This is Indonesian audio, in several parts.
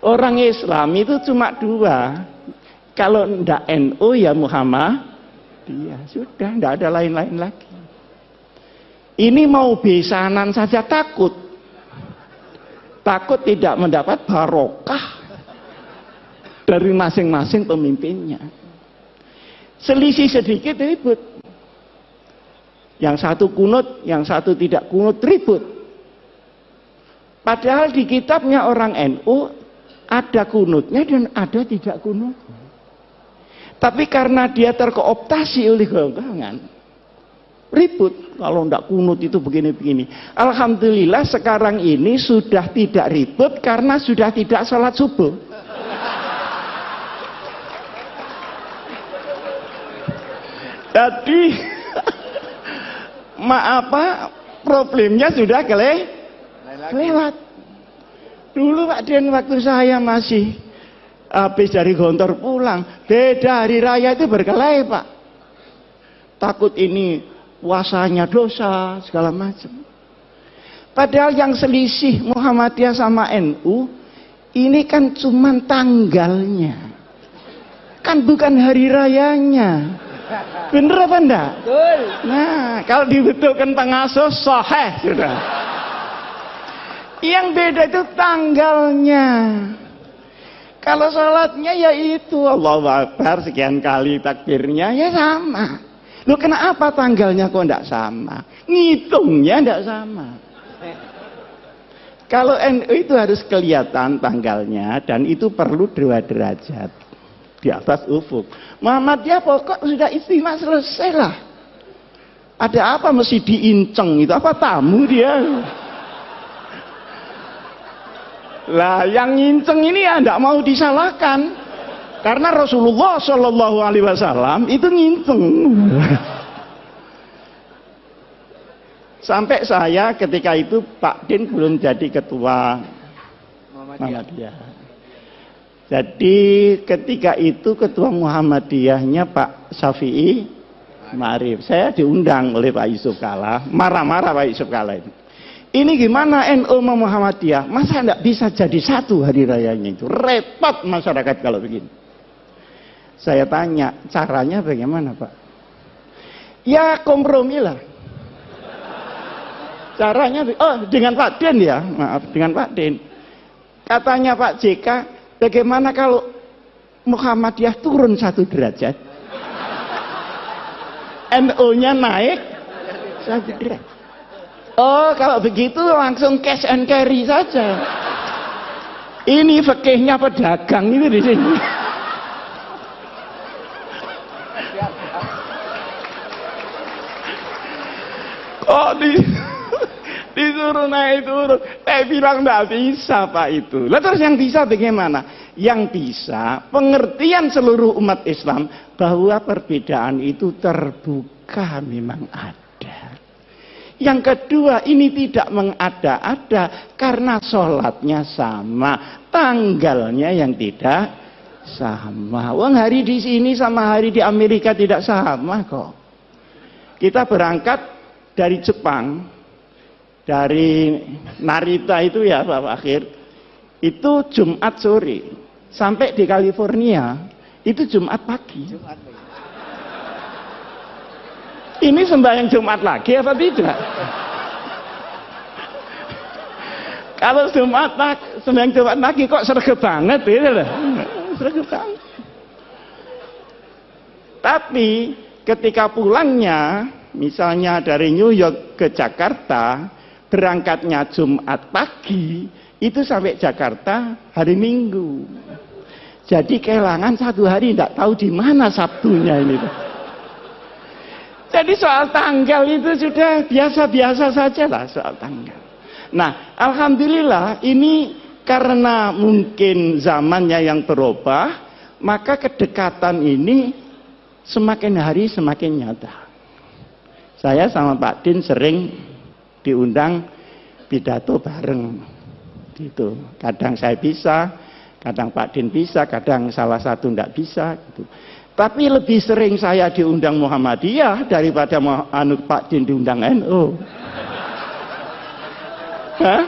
Orang Islam itu cuma dua. Kalau ndak NU ya Muhammadiyah. Sudah, ndak ada lain-lain lagi. Ini mau besanan saja takut. Takut tidak mendapat barokah dari masing-masing pemimpinnya. Selisih sedikit ribut. Yang satu kunut, yang satu tidak kunut, ribut. Padahal di kitabnya orang NU ada kunutnya dan ada tidak kunut. Tapi karena dia terkooptasi oleh golongan, ribut. Kalau tidak kunut itu begini-begini. Alhamdulillah sekarang ini sudah tidak ribut karena sudah tidak sholat subuh. Jadi problemnya sudah kelewat. Dulu Pak Den waktu saya masih habis dari Gontor pulang, beda hari raya itu berkelahi Pak. Takut ini puasanya dosa segala macam. Padahal yang selisih Muhammadiyah sama NU ini kan cuman tanggalnya, kan bukan hari rayanya. Bener apa enggak? Betul. Nah, kalau dibetulkan pengasuh sahih sudah. Yang beda itu tanggalnya. Kalau sholatnya ya itu Allahu Akbar sekian kali takbirnya ya sama. Loh kenapa tanggalnya kok enggak sama? Ngitungnya enggak sama. Kalau NU itu harus kelihatan tanggalnya dan itu perlu 2 derajat di atas ufuk. Muhammadiyah pokok sudah istimewa selesai lah. Ada apa mesti diinceng itu? Apa tamu dia? Lah yang nginceng ini ya tidak mau disalahkan. Karena Rasulullah Shallallahu Alaihi Wasallam itu nginceng. Sampai saya ketika itu Pak Din belum jadi ketua Muhammadiyah. Jadi ketika itu ketua Muhammadiyahnya Pak Syafi'i Ma'arif. Saya diundang oleh Pak Yusuf Kalla. Marah-marah Pak Yusuf Kalla itu. Ini gimana NU sama Muhammadiyah? Masa enggak bisa jadi satu hari rayanya itu? Repot masyarakat kalau begini. Saya tanya, caranya bagaimana Pak? Ya kompromi lah. Caranya, dengan Pak Den ya, maaf, dengan Pak Den. Katanya Pak JK, bagaimana kalau Muhammadiyah turun 1 derajat? NU-nya naik 1 derajat. Oh, kalau begitu langsung cash and carry saja. Ini fikihnya pedagang itu di sini. Kok disuruh naik turun? Saya bilang tidak bisa Pak itu. Lah terus yang bisa bagaimana? Yang bisa pengertian seluruh umat Islam bahwa perbedaan itu terbuka memang ada. Yang kedua, ini tidak mengada-ada karena sholatnya sama, tanggalnya yang tidak sama. Wong hari di sini sama hari di Amerika tidak sama kok. Kita berangkat dari Jepang, dari Narita itu ya Pak Akhir, itu Jumat sore, sampai di California itu Jumat pagi. Ini sembahyang Jumat lagi apa tidak? Kalau sembahyang Jumat lagi kok sregep banget gitu loh. Sregep banget. Tapi ketika pulangnya, misalnya dari New York ke Jakarta, berangkatnya Jumat pagi, itu sampai Jakarta hari Minggu. Jadi kehilangan 1 hari, tidak tahu di mana Sabtunya ini. Jadi soal tanggal itu sudah biasa-biasa saja lah soal tanggal. Nah, alhamdulillah ini karena mungkin zamannya yang berubah, maka kedekatan ini semakin hari semakin nyata. Saya sama Pak Din sering diundang pidato bareng gitu. Kadang saya bisa, kadang Pak Din bisa, kadang salah satu tidak bisa gitu. Tapi lebih sering saya diundang Muhammadiyah daripada Pak Din diundang NU. Hah?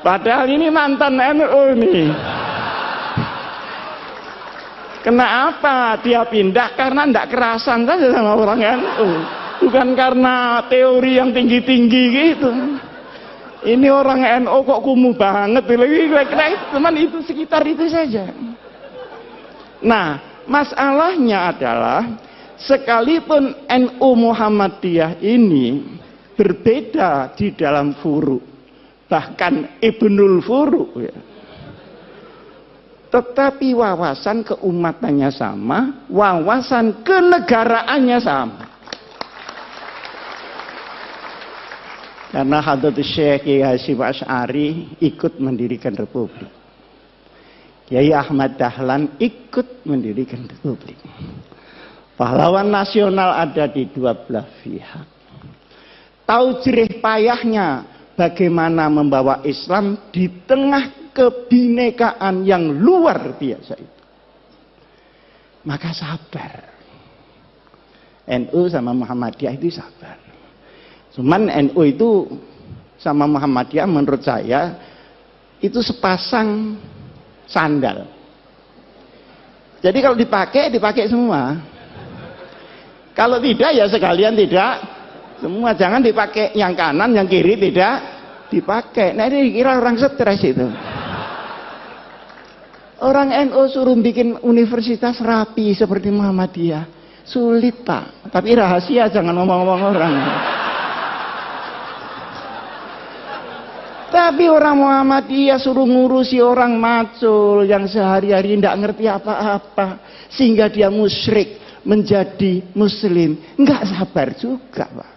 Padahal ini mantan NU nih. Kenapa dia pindah? Karena tidak kerasan saja sama orang NU. Bukan karena teori yang tinggi-tinggi gitu. Ini orang NU kok kumuh banget. Teman itu sekitar itu saja. Nah, masalahnya adalah sekalipun NU Muhammadiyah ini berbeda di dalam furu, bahkan Ibnul Furu ya. Tetapi wawasan keumatannya sama, wawasan kenegaraannya sama. Karena Hadratus Syekh Kiai Hasyim Asy'ari ikut mendirikan republik. Kiai Ahmad Dahlan ikut mendirikan republik. Pahlawan nasional ada di dua belah pihak. Tahu jerih payahnya bagaimana membawa Islam di tengah kebinekaan yang luar biasa itu. Maka sabar. NU sama Muhammadiyah itu sabar. Cuman NU itu sama Muhammadiyah menurut saya itu sepasang sandal. Jadi kalau dipakai semua. Kalau tidak ya sekalian tidak semua. Jangan dipakai yang kanan, yang kiri tidak dipakai. Nah ini kira orang stres itu. Orang NU suruh bikin universitas rapi seperti Muhammadiyah. Sulit Pak. Tapi rahasia, jangan ngomong-ngomong orang. Tapi orang Muhammadiyah suruh ngurusi orang macul yang sehari-hari tidak ngerti apa-apa. Sehingga dia musyrik menjadi muslim. Enggak sabar juga Pak.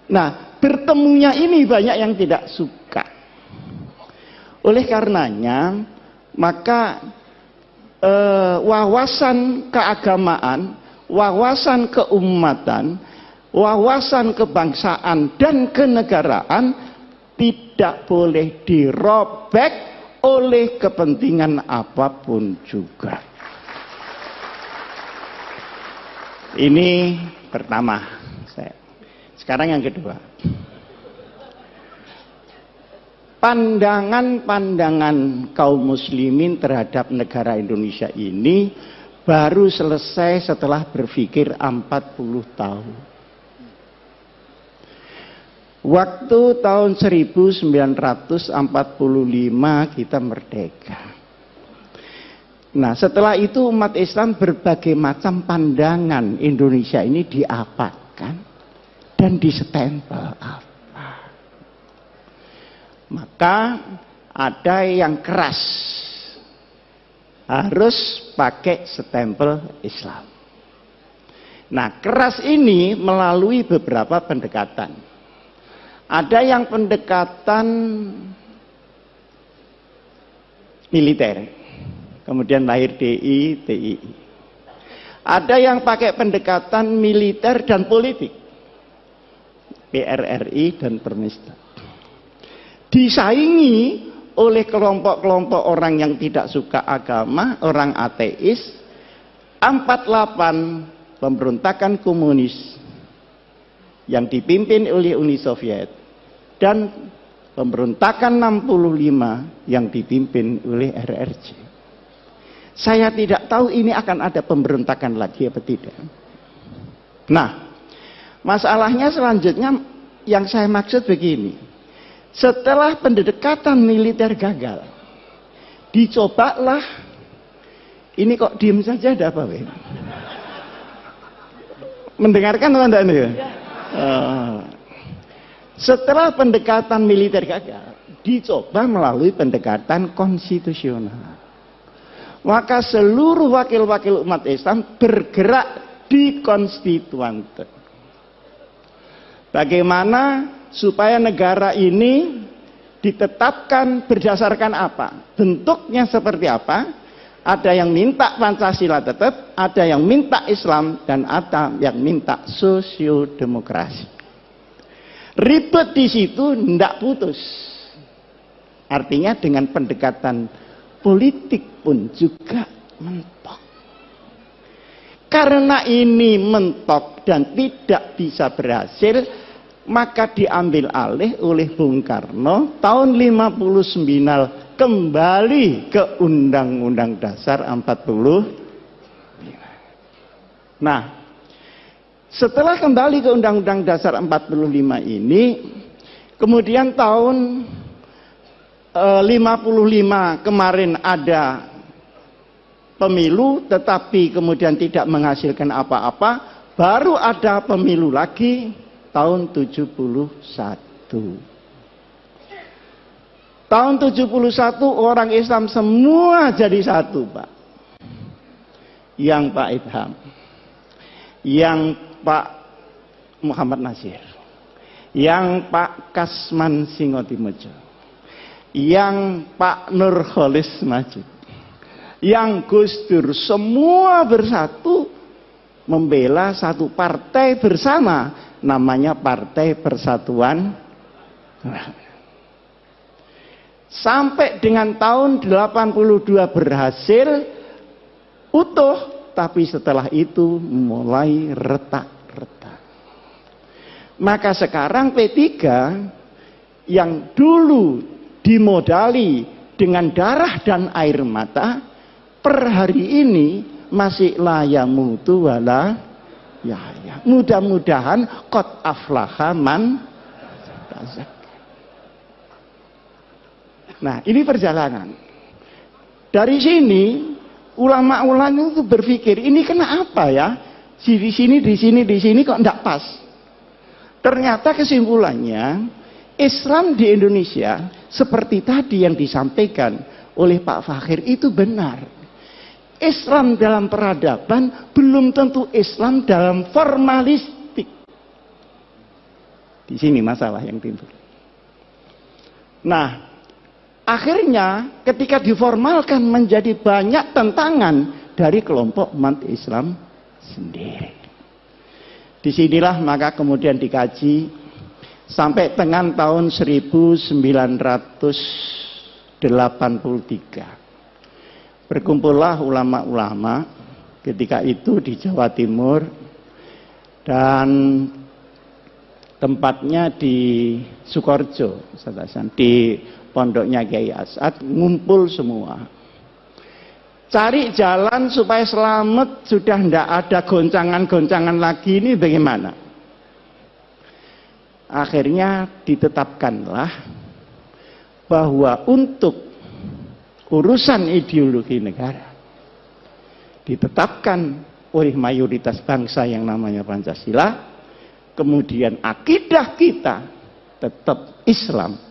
Nah, bertemunya ini banyak yang tidak suka. Oleh karenanya, maka wawasan keagamaan, wawasan keumatan, wawasan kebangsaan dan kenegaraan tidak boleh dirobek oleh kepentingan apapun juga. Ini pertama. Sekarang yang kedua. Pandangan-pandangan kaum muslimin terhadap negara Indonesia ini baru selesai setelah berpikir 40 tahun. Waktu tahun 1945 kita merdeka. Nah, setelah itu umat Islam berbagai macam pandangan Indonesia ini diapakan dan disestempel apa. Maka ada yang keras, harus pakai stempel Islam. Nah, keras ini melalui beberapa pendekatan. Ada yang pendekatan militer, kemudian lahir DI, TII. Ada yang pakai pendekatan militer dan politik, PRRI dan Permesta. Disaingi oleh kelompok-kelompok orang yang tidak suka agama, orang ateis. 48 pemberontakan komunis yang dipimpin oleh Uni Soviet dan pemberontakan 65 yang dipimpin oleh RRC. Saya tidak tahu ini akan ada pemberontakan lagi apa tidak. Nah, masalahnya selanjutnya yang saya maksud begini. Setelah pendekatan militer gagal, dicobalah, ini kok diem saja ada apa? Mendengarkan teman-teman ya? Setelah pendekatan militer gagal, dicoba melalui pendekatan konstitusional. Maka seluruh wakil-wakil umat Islam bergerak di konstituante. Bagaimana supaya negara ini ditetapkan berdasarkan apa? Bentuknya seperti apa? Ada yang minta Pancasila tetap, ada yang minta Islam, dan ada yang minta sosiodemokrasi. Ribet di situ, tidak putus. Artinya dengan pendekatan politik pun juga mentok. Karena ini mentok dan tidak bisa berhasil, maka diambil alih oleh Bung Karno tahun 59 kembali ke Undang-Undang Dasar 45. Nah, setelah kembali ke Undang-Undang Dasar 45 ini, kemudian tahun 55 kemarin ada pemilu, tetapi kemudian tidak menghasilkan apa-apa, baru ada pemilu lagi tahun 71. Tahun 71 orang Islam semua jadi satu, Pak. Yang Pak Idham, yang Pak Muhammad Nasir, yang Pak Kasman Singotimojo, yang Pak Nurholis Majid, yang Gus Dur, semua bersatu membela satu partai bersama, namanya Partai Persatuan. Sampai dengan tahun 82 berhasil utuh, tapi setelah itu mulai retak-retak. Maka sekarang P3 yang dulu dimodali dengan darah dan air mata, per hari ini masih layamutu wala ya. Mudah-mudahan qad aflaha man tazakka. Nah, ini perjalanan. Dari sini ulama-ulama itu berpikir, ini kenapa ya? Di sini kok enggak pas. Ternyata kesimpulannya, Islam di Indonesia seperti tadi yang disampaikan oleh Pak Fakhir itu benar. Islam dalam peradaban belum tentu Islam dalam formalistik. Di sini masalah yang timbul. Nah, akhirnya ketika diformalkan menjadi banyak tentangan dari kelompok umat Islam sendiri. Disinilah maka kemudian dikaji sampai dengan tahun 1983. Berkumpullah ulama-ulama ketika itu di Jawa Timur dan tempatnya di Sukoharjo, di pondoknya Kiai As'ad, ngumpul semua. Cari jalan supaya selamat, sudah tidak ada goncangan-goncangan lagi, ini bagaimana? Akhirnya ditetapkanlah bahwa untuk urusan ideologi negara ditetapkan oleh mayoritas bangsa yang namanya Pancasila, kemudian akidah kita tetap Islam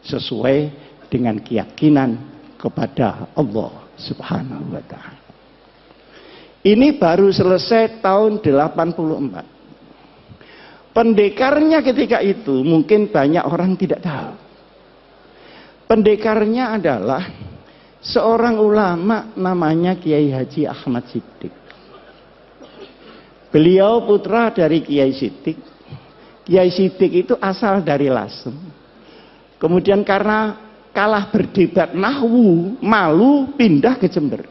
sesuai dengan keyakinan kepada Allah Subhanahu wa ta'ala. Ini baru selesai tahun 84. Pendekarnya ketika itu mungkin banyak orang tidak tahu. Pendekarnya adalah seorang ulama namanya Kiai Haji Ahmad Siddiq. Beliau putra dari Kiai Siddiq. Kiai Siddiq itu asal dari Lasem. Kemudian karena kalah berdebat nahwu, malu pindah ke Jember.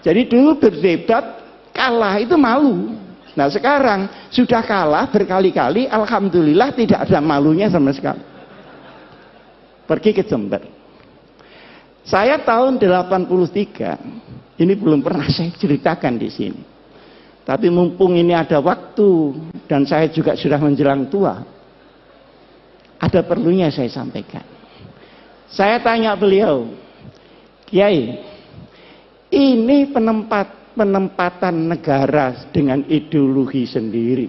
Jadi dulu berdebat kalah itu malu. Nah sekarang sudah kalah berkali-kali, alhamdulillah tidak ada malunya sama sekali. Pergi ke Jember. Saya tahun 83, ini belum pernah saya ceritakan di sini. Tapi mumpung ini ada waktu dan saya juga sudah menjelang tua, ada perlunya saya sampaikan. Saya tanya beliau, Kiai, ini penempatan negara dengan ideologi sendiri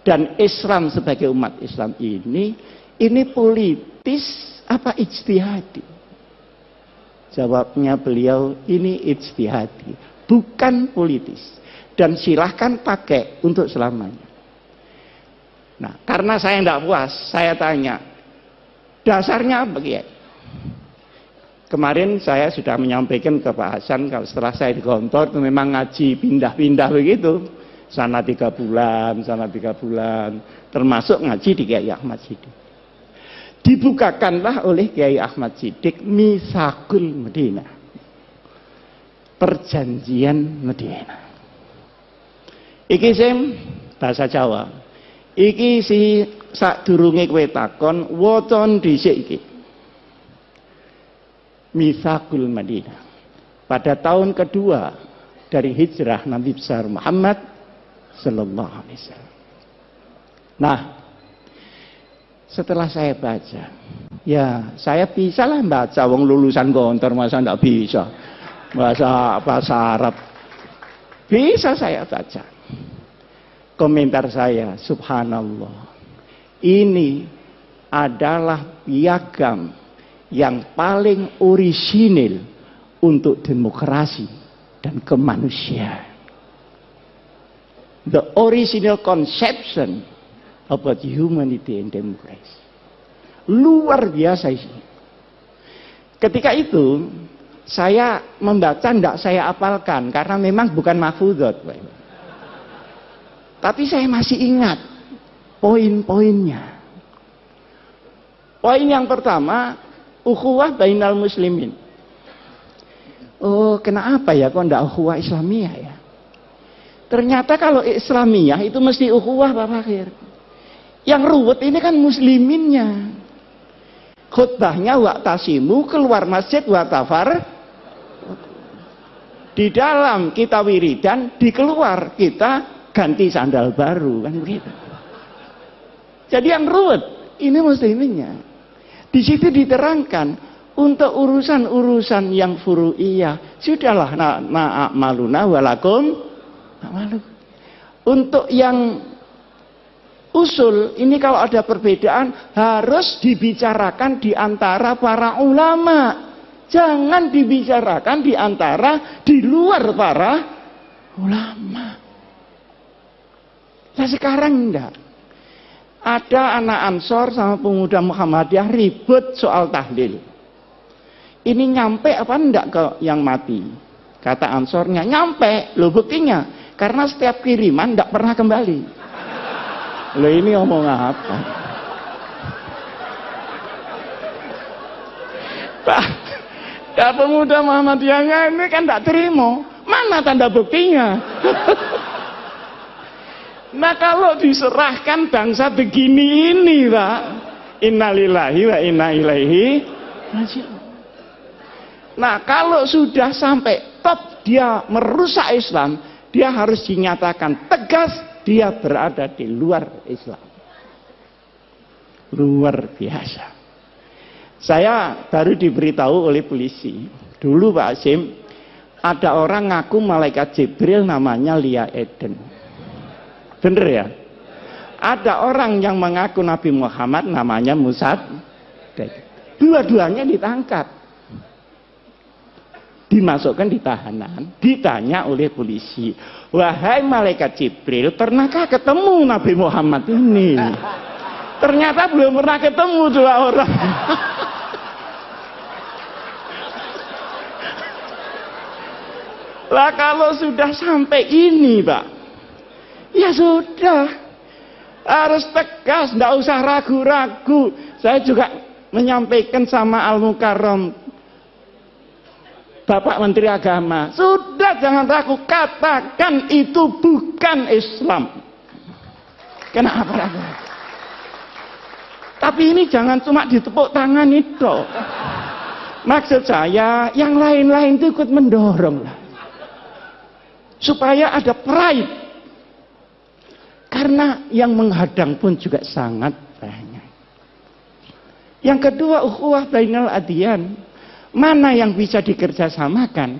dan Islam sebagai umat Islam ini politis apa ijtihadi? Jawabnya beliau, ini ijtihadi, bukan politis, dan silahkan pakai untuk selamanya. Nah, karena saya tidak puas, saya tanya, dasarnya apa Kiai? Kemarin saya sudah menyampaikan ke Pak Hasan, kalau setelah saya di kantor itu memang ngaji pindah-pindah begitu, sana 3 bulan, sana 3 bulan, termasuk ngaji di Kiai Ahmad Siddiq. Dibukakanlah oleh Kiai Ahmad Siddiq Mitsaqul Madinah, perjanjian Madinah. Iki sim bahasa Jawa. Iki si sadurunge kowe takon waca dhisik iki. Mitsaqul Madinah. Pada tahun kedua dari hijrah Nabi besar Muhammad sallallahu alaihi wasallam. Nah, setelah saya baca, ya saya bisa lah baca, wong lulusan Gontor masa enggak bisa bahasa Arab. Bisa saya baca. Komentar saya, subhanallah, ini adalah piagam yang paling orisinil untuk demokrasi dan kemanusiaan. The original conception about humanity and democracy. Luar biasa ini. Ketika itu saya membaca, tidak saya apalkan karena memang bukan mahfudhot. Tapi saya masih ingat poin-poinnya. Poin yang pertama, ukhuwah bainal muslimin. Oh, kenapa ya kok tidak ukhuwah Islamiyah ya? Ternyata kalau Islamiyah itu mesti ukhuwah Pak Fakir. Yang ruwet ini kan musliminnya. Khutbahnya wa'tasimu, keluar masjid wa'tafar. Di dalam kita wiridan, di keluar kita ganti sandal baru, kan begitu. Jadi yang ruwet ini musliminnya. Di situ diterangkan untuk urusan-urusan yang furu'iyah, sudahlah na'amaluna walakum na'malu. Untuk yang usul, ini kalau ada perbedaan harus dibicarakan di antara para ulama. Jangan dibicarakan di antara, di luar para ulama. Nah sekarang enggak. Ada anak Ansor sama pemuda Muhammadiyah ribut soal tahlil. Ini nyampe apa enggak ke yang mati? Kata Ansornya, nyampe. Loh buktinya, karena setiap kiriman enggak pernah kembali. Loh ini ngomong apa? Pak, ya pemuda Muhammadiyahnya ini kan enggak terima. Mana tanda buktinya? Nah kalau diserahkan bangsa begini ini Pak, innalillahi wa inna ilaihi raji'un. Nah kalau sudah sampai top dia merusak Islam, dia harus dinyatakan tegas dia berada di luar Islam. Luar biasa. Saya baru diberitahu oleh polisi. Dulu Pak Hasim, ada orang ngaku malaikat Jibril namanya Lia Eden. Bener ya? Ada orang yang mengaku Nabi Muhammad namanya Musad. Dua-duanya ditangkap. Dimasukkan di tahanan. Ditanya oleh polisi. Wahai malaikat Jibril, pernahkah ketemu Nabi Muhammad ini? Ternyata belum pernah ketemu dua orang. Lah kalau sudah sampai ini Pak, ya sudah, harus tegas, tidak usah ragu-ragu. Saya juga menyampaikan sama Al-Mukarram, Bapak Menteri Agama, sudah jangan ragu, katakan itu bukan Islam. Kenapa ragu? Tapi ini jangan cuma ditepuk tangan itu. Maksud saya, yang lain-lain itu ikut mendorong lah. Supaya ada pride. Karena yang menghadang pun juga sangat banyak. Yang kedua, ukhuwah bainal adyan. Mana yang bisa dikerjasamakan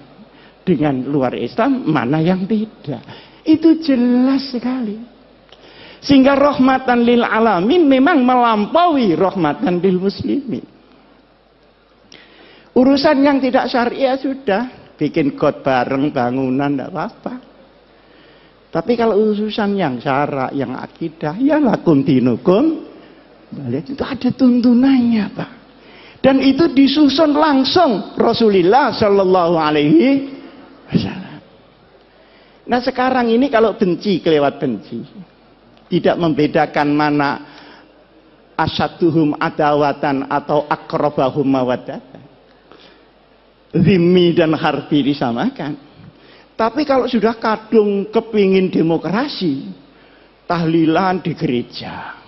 dengan luar Islam, mana yang tidak. Itu jelas sekali. Sehingga rahmatan lil alamin memang melampaui rahmatan lil muslimin. Urusan yang tidak syariah sudah. Bikin got bareng bangunan tidak apa-apa. Tapi kalau urusan yang syarak, yang akidah, ya lakum dinukum, itu ada tuntunannya Pak. Dan itu disusun langsung Rasulullah Shallallahu Alaihi Wasallam. Nah sekarang ini kalau benci kelewat benci, tidak membedakan mana asyaduhum adawatan atau akrobahum mawaddatan. Zimmi dan harbi disamakan. Tapi kalau sudah kadung kepingin demokrasi, tahlilan di gereja,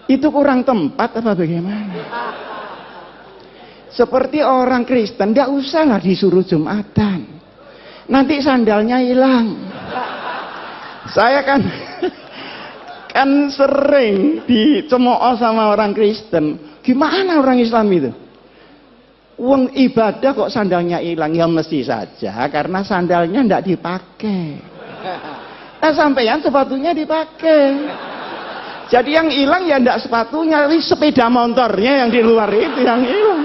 itu kurang tempat apa bagaimana? Seperti orang Kristen, tidak usahlah disuruh Jumatan. Nanti sandalnya hilang. Saya kan sering dicemooh sama orang Kristen. Gimana orang Islam itu? Uang ibadah kok sandalnya hilang? Ya mesti saja karena sandalnya tidak dipakai. Nah sampeyan sepatunya dipakai. Jadi yang hilang ya tidak sepatunya, tapi sepeda motornya yang di luar itu yang hilang.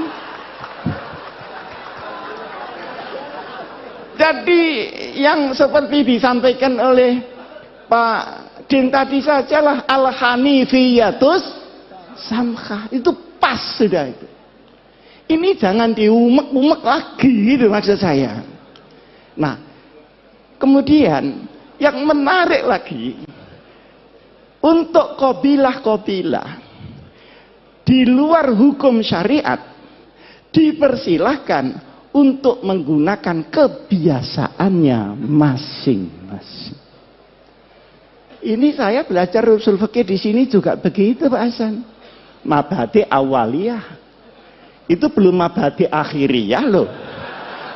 Jadi yang seperti disampaikan oleh Pak Din tadi sajalah al-hanifiyatus samkhah, itu pas sudah itu. Ini jangan diumek-umek lagi gitu maksud saya. Nah, kemudian yang menarik lagi, untuk qabilah-qabilah di luar hukum syariat dipersilahkan untuk menggunakan kebiasaannya masing-masing. Ini saya belajar usul fikih di sini juga begitu Pak Hasan. Mabhadi awaliyah. Itu belum mabhadi akhiriyah loh.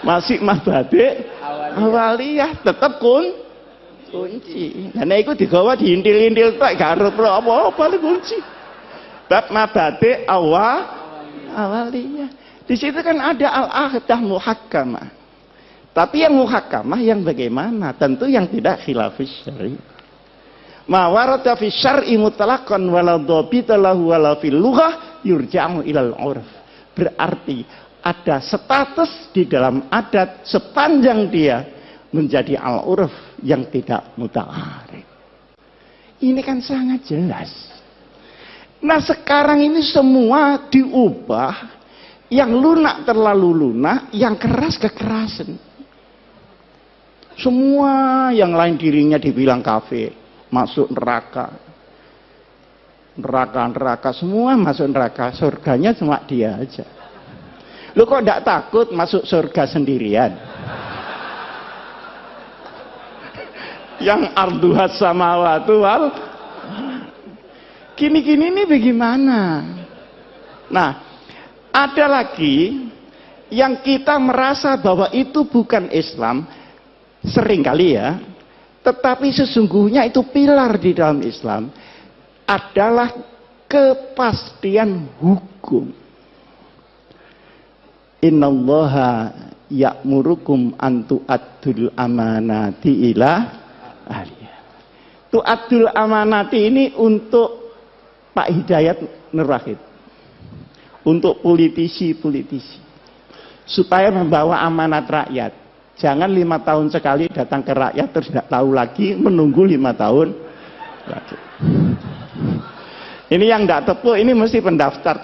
Masih mabhadi awaliyah, tetap kunci. Karena itu digawa diintil-intil tak garut apa-apa kunci. Bab mabhadi awaliyah. Di situ kan ada al-ahdah muhakkamah. Tapi yang muhakkamah yang bagaimana? Tentu yang tidak khilafis syar'i. Ma warada fi syar'i mutlaqan wala dhabita lahu wala fil lughah yurja'u ilal 'urf. Berarti ada status di dalam adat sepanjang dia menjadi al-'urf yang tidak muta'arif. Ini kan sangat jelas. Nah, sekarang ini semua diubah. Yang lunak terlalu lunak, yang keras kekerasan. Semua yang lain dirinya dibilang kafir, masuk neraka. Neraka semua masuk neraka, surganya cuma dia aja. Lu kok tidak takut masuk surga sendirian? Yang arduhat samawati wal gini-gini ini bagaimana? Nah, ada lagi yang kita merasa bahwa itu bukan Islam, seringkali ya, tetapi sesungguhnya itu pilar di dalam Islam, adalah kepastian hukum. Innallaha ya'murukum an tu'addul amanati ila ahliha. Tu'addul amanati ini untuk Pak Hidayat Nur Wahid. Untuk politisi-politisi supaya membawa amanat rakyat. Jangan 5 tahun sekali datang ke rakyat terus tidak tahu lagi, menunggu 5 tahun lagi. Ini yang tidak tepu, ini mesti pendaftar.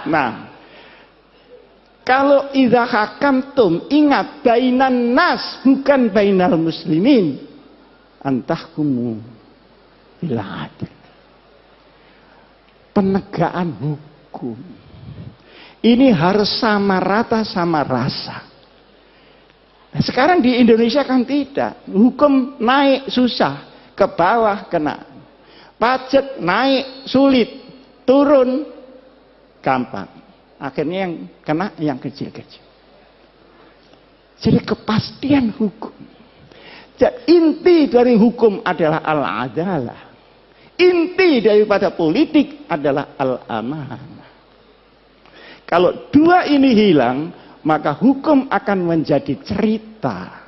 Nah, kalau idza hakamtum, ingat bainan nas bukan bainal muslimin, antahkumu bil adl. Penegakan hukum ini harus sama rata sama rasa. Nah, sekarang di Indonesia kan tidak. Hukum naik susah, ke bawah kena. Pajak naik sulit, turun gampang. Akhirnya yang kena yang kecil-kecil. Jadi kepastian hukum. Jadi inti dari hukum adalah al-adalah. Inti daripada politik adalah al-amanah. Kalau dua ini hilang, maka hukum akan menjadi cerita.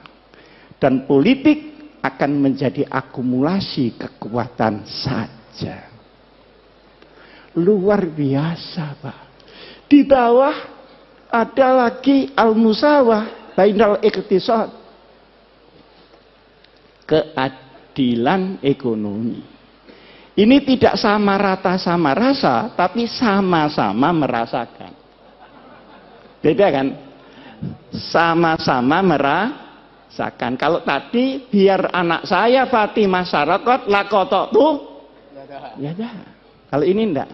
Dan politik akan menjadi akumulasi kekuatan saja. Luar biasa, Pak. Di bawah ada lagi al-musawah bainal iqtisad. Keadilan ekonomi. Ini tidak sama rata sama rasa, tapi sama-sama merasakan. Beda kan? Sama-sama merasakan. Kalau tadi biar anak saya Fatimah Syarakat lakotok tuh, ya dah. Kalau ini enggak.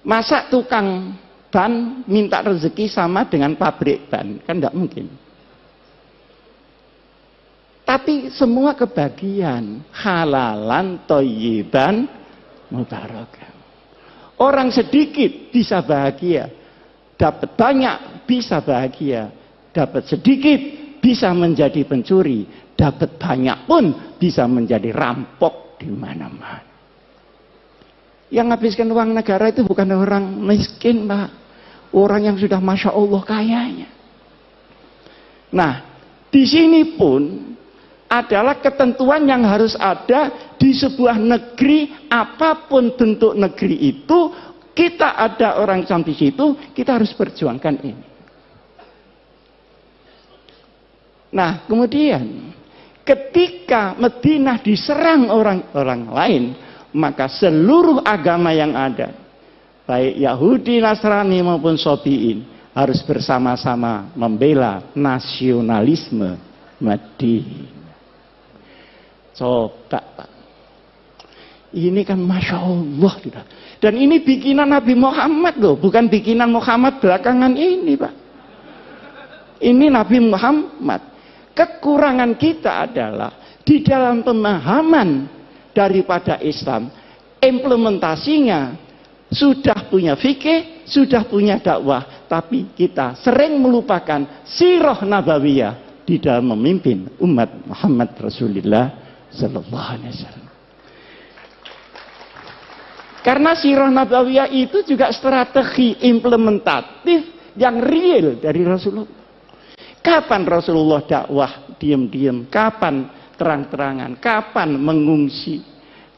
Masa tukang ban minta rezeki sama dengan pabrik ban? Kan enggak mungkin. Tapi semua kebagian, halalan, thayyiban, mubarakan. Orang sedikit bisa bahagia, dapat banyak bisa bahagia, dapat sedikit bisa menjadi pencuri, dapat banyak pun bisa menjadi rampok di mana-mana. Yang menghabiskan uang negara itu bukan orang miskin, Pak. Orang yang sudah Masya Allah kayanya. Nah, di sini pun adalah ketentuan yang harus ada di sebuah negeri, apapun bentuk negeri itu, kita ada orang Islam di situ, kita harus perjuangkan ini. Nah, kemudian ketika Madinah diserang orang-orang lain, maka seluruh agama yang ada, baik Yahudi, Nasrani maupun Sobiin, harus bersama-sama membela nasionalisme Madinah. Coba, Pak. Ini kan Masya Allah. Dan ini bikinan Nabi Muhammad loh, bukan bikinan Muhammad belakangan ini, Pak. Ini Nabi Muhammad. Kekurangan kita adalah di dalam pemahaman daripada Islam, implementasinya sudah punya fikih, sudah punya dakwah, tapi kita sering melupakan sirah nabawiyah di dalam memimpin umat Muhammad Rasulullah Sallallahu Alaihi Wasallam. Karena sirah nabawiyah itu juga strategi implementatif yang real dari Rasulullah. Kapan Rasulullah dakwah diam-diam, kapan terang-terangan, kapan mengungsi,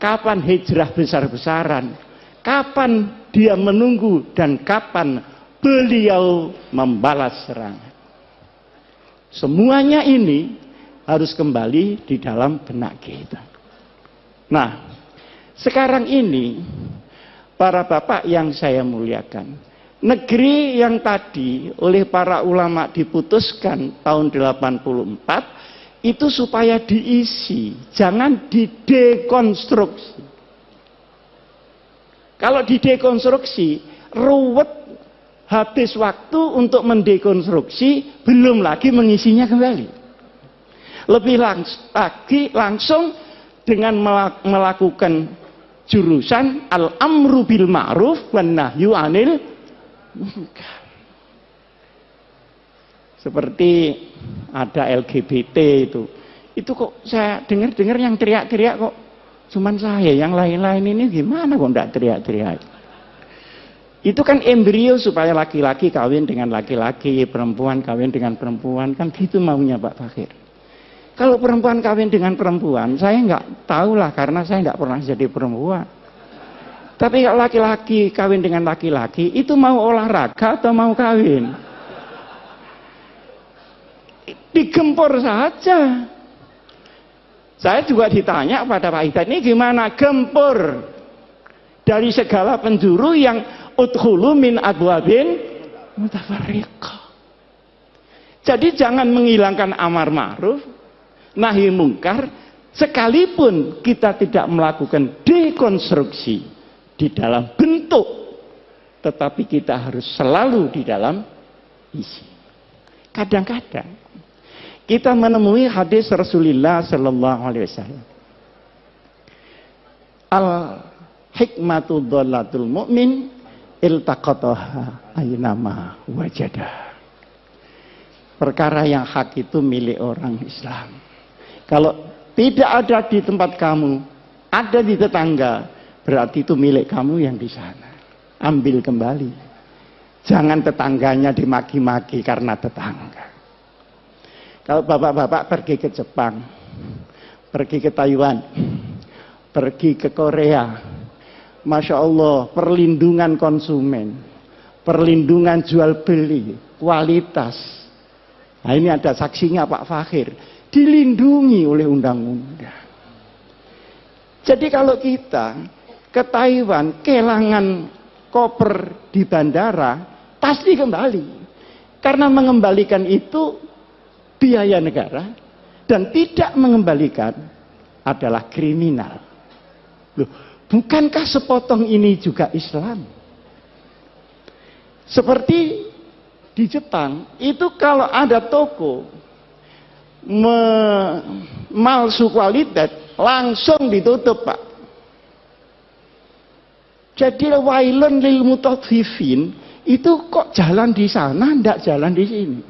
kapan hijrah besar-besaran, kapan dia menunggu, dan kapan beliau membalas serangan. Semuanya ini harus kembali di dalam benak kita. Nah, sekarang ini para bapak yang saya muliakan, negeri yang tadi oleh para ulama diputuskan tahun 84 itu supaya diisi, jangan didekonstruksi. Kalau didekonstruksi, ruwet, habis waktu untuk mendekonstruksi, belum lagi mengisinya kembali. Lebih langsung dengan melakukan jurusan al-amru bil ma'ruf wan nahyu 'anil munkar. Seperti ada LGBT itu kok saya dengar yang teriak-teriak kok cuman saya, yang lain-lain ini gimana kok enggak teriak-teriak. Itu kan embrio supaya laki-laki kawin dengan laki-laki, perempuan kawin dengan perempuan, kan gitu maunya Pak Fakhir. Kalau perempuan kawin dengan perempuan, saya nggak tahu lah karena saya nggak pernah jadi perempuan. Tapi kalau laki-laki kawin dengan laki-laki, itu mau olahraga atau mau kawin? Digempur saja. Saya juga ditanya pada Pak Hidayat, ini gimana? Gempur dari segala penjuru yang udkhulu min abwabin mutafarriqah. Jadi jangan menghilangkan amar ma'ruf, nahi mungkar, sekalipun kita tidak melakukan dekonstruksi di dalam bentuk, tetapi kita harus selalu di dalam isi. Kadang-kadang kita menemui hadis Rasulullah Sallallahu Alaihi Wasallam, al hikmatu dholatul mu'min iltaqataha aynama wajadah. Perkara yang hak itu milik orang Islam. Kalau tidak ada di tempat kamu, ada di tetangga, berarti itu milik kamu yang di sana. Ambil kembali. Jangan tetangganya dimaki-maki karena tetangga. Kalau bapak-bapak pergi ke Jepang, pergi ke Taiwan, pergi ke Korea, Masya Allah, perlindungan konsumen, perlindungan jual beli, kualitas. Nah ini ada saksinya Pak Fakhir, dilindungi oleh undang-undang. Jadi kalau kita ke Taiwan, kehilangan koper di bandara, pasti kembali. Karena mengembalikan itu biaya negara, dan tidak mengembalikan adalah kriminal. Loh, bukankah sepotong ini juga Islam? Seperti di Jepang, itu kalau ada toko malsu kualitas, langsung ditutup Pak. Jadi wailun lil mutaffifin itu kok jalan di sana, ndak jalan di sini.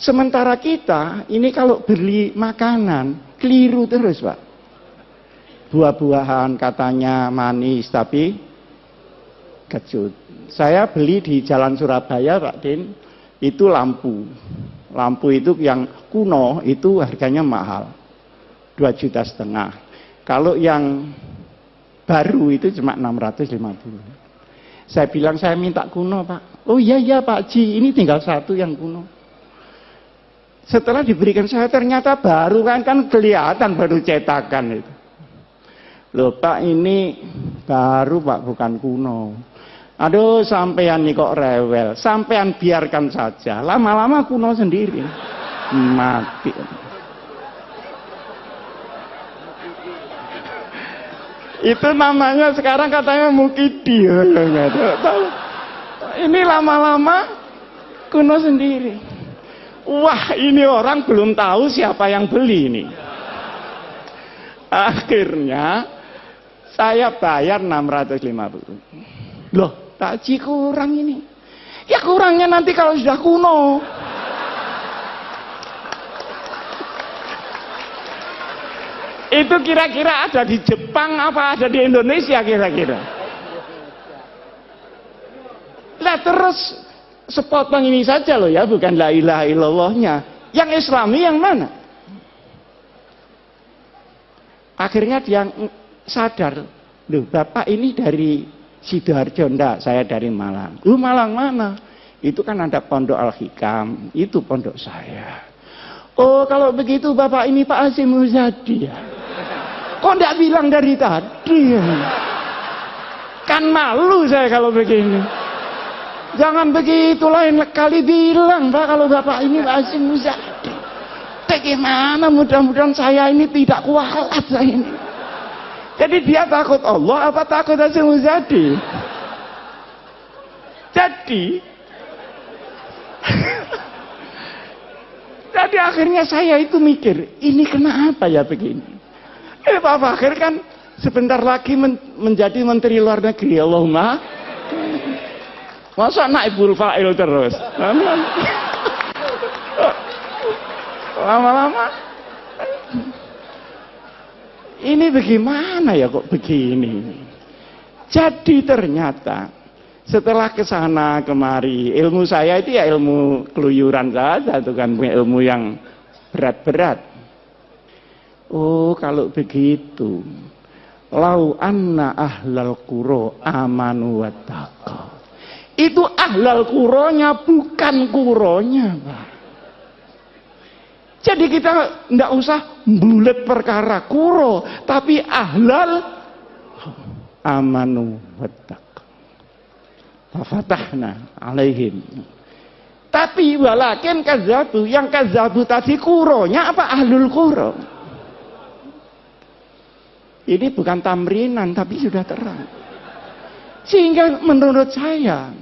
Sementara kita ini kalau beli makanan keliru terus, Pak. Buah-buahan katanya manis tapi kecut. Saya beli di Jalan Surabaya, Pak Din, itu lampu. Lampu itu yang kuno itu harganya mahal. 2,5 juta. Kalau yang baru itu cuma 650. Saya bilang saya minta kuno, Pak. Oh iya Pak Ji, ini tinggal satu yang kuno. Setelah diberikan saya ternyata baru kan kelihatan baru cetakan itu. Loh Pak, ini baru Pak, bukan kuno. Aduh, sampean nih kok rewel. Sampean biarkan saja. Lama-lama kuno sendiri. Mati. Itu namanya sekarang katanya mukidi. Ini lama-lama kuno sendiri. Wah, ini orang belum tahu siapa yang beli ini. Akhirnya saya bayar 650. Loh, takji kurang ini. Ya kurangnya nanti kalau sudah kuno. Itu kira-kira ada di Jepang apa ada di Indonesia kira-kira? Lah terus sepotong ini saja loh ya, bukan la ilaha illallahnya. Yang Islami yang mana? Akhirnya dia sadar, loh Bapak ini dari Sidoarjo, enggak, saya dari Malang. Malang mana? Itu kan ada Pondok Al-Hikam, itu pondok saya. Oh kalau begitu Bapak ini Pak Hasyim Muzadi ya? Kok enggak bilang dari tadi ya? Kan malu saya kalau begini. Jangan begitu, lain kali bilang Pak kalau Bapak ini Pak Hasyim Muzadi. Bagaimana, mudah-mudahan saya ini tidak kualat saya ini. Jadi dia takut Allah apa takut Hasyim Muzadi? Jadi akhirnya saya itu mikir, ini kenapa ya begini? Pak Fakir kan sebentar lagi menjadi Menteri Luar Negeri, Allahumma. Masa naibul fa'il terus? Lama-lama ini bagaimana ya kok begini? Jadi ternyata setelah kesana kemari, ilmu saya itu ya ilmu keluyuran saja, itu kan ilmu yang berat-berat. Oh kalau begitu, lau anna ahlal qura amanu wattaqau. Itu ahlal kuronya bukan kuronya, Pak. Jadi kita tidak usah bulet perkara kuro, tapi ahlal amanu wattaqau. Fafatahna alaihim. Tapi walakin kazabu, yang kazabu tadi kuronya apa ahlul kuro? Ini bukan tamrinan tapi sudah terang. Sehingga menurut saya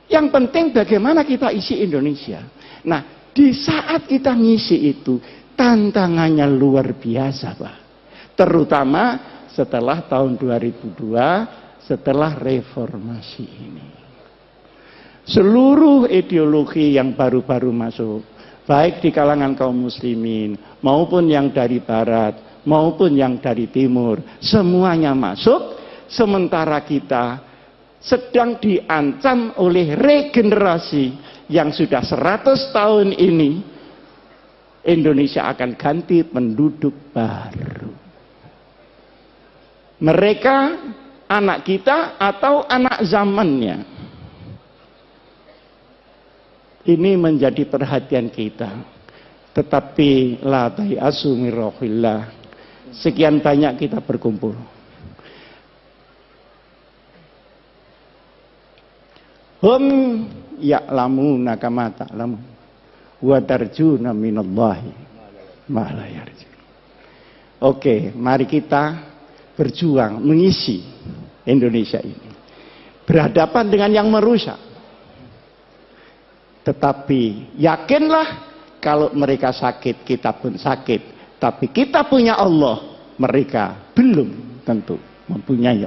yang penting bagaimana kita isi Indonesia. Nah, di saat kita ngisi itu tantangannya luar biasa, Pak. Terutama setelah tahun 2002, setelah reformasi ini. Seluruh ideologi yang baru-baru masuk, baik di kalangan kaum muslimin maupun yang dari barat maupun yang dari timur, semuanya masuk, sementara kita sedang diancam oleh regenerasi yang sudah 100 tahun ini. Indonesia akan ganti penduduk baru. Mereka anak kita atau anak zamannya. Ini menjadi perhatian kita. Tetapi la tayasu min rauhillah. Sekian banyak kita berkumpul. Hum ya'lamuna kama ta'lamun wa tarjuna minallahi ma la yarjun. Oke, mari kita berjuang mengisi Indonesia ini. Berhadapan dengan yang merusak. Tetapi yakinlah kalau mereka sakit, kita pun sakit. Tapi kita punya Allah, mereka belum tentu. mempunyai